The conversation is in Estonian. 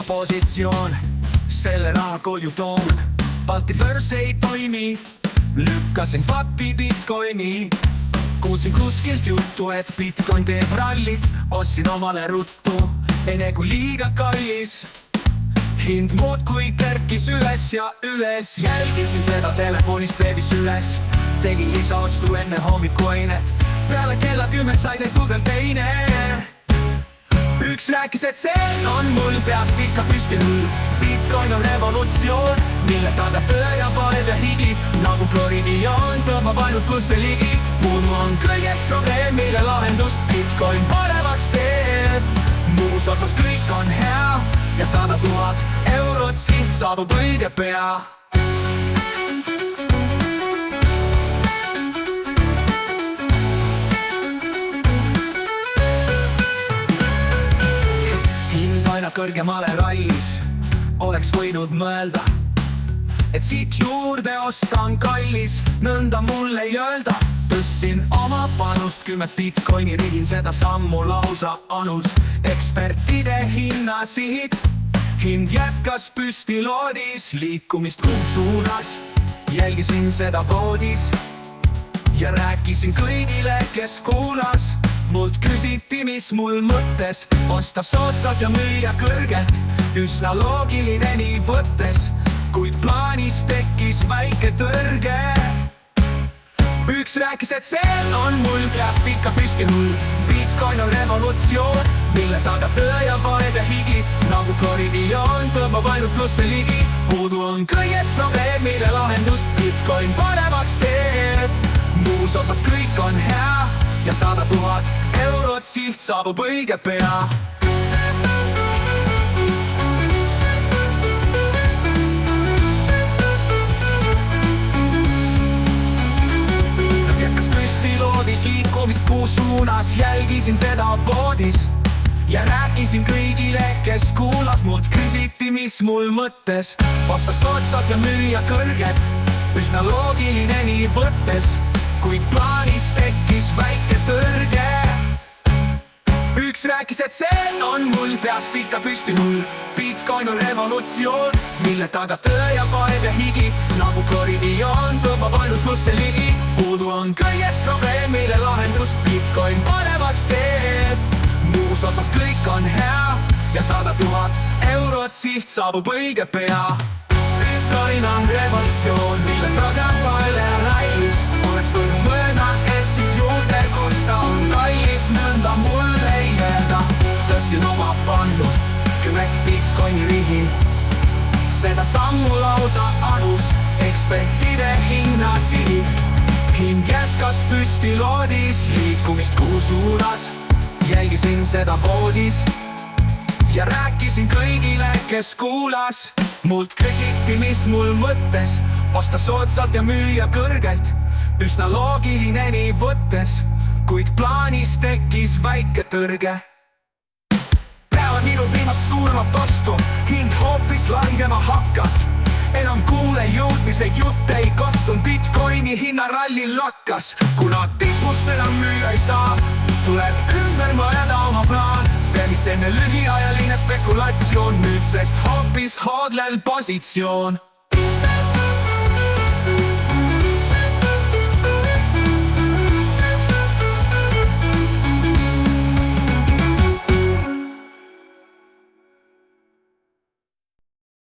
positsioon, selle raha koju toon. Balti börs ei toimi, lükkasin pappi Bitcoini. Kuulsin kuskilt juttu, et Bitcoin teeb rallit. Ostsin omale ruttu, enne kui liiga kallis. Hind muudkui kerkis üles ja üles. Jälgisin seda telefonist veebis üles. Tegin lisaostu enne hommikuainet. Peale kella 10 sai tehtud veel teine. Üks rääkis, et see on mul peast ikka püsti hull. Bitcoin on revolutsioon, mille taga töö ja vaev ja higi. Nagu kloriidioon tõmbab ainult plusse ligi. Puudu on kõigest probleem, mille lahendust Bitcoin paremaks teeb. Muus osas kõik on hea ja 100 000 eurot siht saabub õige pea. Aina kõrgemale rallis, oleks võinud mõelda, et siit juurde osta on kallis. Nõnda mulle ei öelda, tõstsin oma panust 10 Bitcoini, riigin seda sammu lausa anus. Ekspertide hinnasihid, hind jätkas püsti loodis. Liikumist kuu suunas, jälgisin seda voodis ja rääkisin kõigile, kes kuulas. Mult küsiti, mis mul mõttes, osta soodsalt ja müüa kõrgelt. Üsna loogiline nii võttes, kuid plaanis tekkis väike tõrge. Üks rääkis, et see on mul peast ikka püsti hull. Bitcoin on revolutsioon, mille taga töö ja vaev ja higi. Nagu kloriidioon tõmbab ainult plusse ligi. Puudu on kõigest probleem, mille lahendust Bitcoin paremaks teeb. Muus osas kõik on hea ja 100 000 eurot siht saabub õige pea. Jätkas püsti loodis, liikumist kuu suunas, jälgisin seda voodis ja rääkisin kõigile, kes kuulas. Mult küsiti, mis mul mõttes, osta soodsalt ja müüa kõrgelt. Üsna loogiline nii võttes, kuid plaanis tekkis väike tõrge. Üks rääkis, et see on mul peast ikka püsti hull. Bitcoin on revolutsioon, mille taga töö ja vaev ja higi. Nagu kloriidioon tõmbab ainult plusse ligi. Puudu on kõigest probleem, mille lahendust Bitcoin paremaks teeb. Muus osas kõik on hea ja 100 000 eurot siht saabub õige pea. Bitcoin on revolutsioon, mille taga vaev ja rallis. Oleks võinud mõelda, et siit juurde kosta on kallis. Nõnda mulle ei öelda, tõstsin oma pandust 10 Bitcoini riigin. Seda sammu lausa anus, ekspertide hinnasihid. Hind jätkas püsti loodis, liikumist kuu suunas, jälgisin seda voodis ja rääkisin kõigile, kes kuulas. Mult küsiti, mis mul mõttes, osta soodsalt ja müüa kõrgelt. Üsna loogiline nii võttes, kuid plaanis tekkis väike tõrge. Päevad minul viimast suuremat ostu, hind hoopis langema hakkas. Enam kuule jõudmiseid jutt ei kostun, Bitcoini hinnaralli lakkas. Kuna tipust enam müüa ei saa, tuleb ümber mõelda oma plaan. See, mis enne lühiajaline spekulatsioon, nüüdsest hoopis hoodlel positsioon.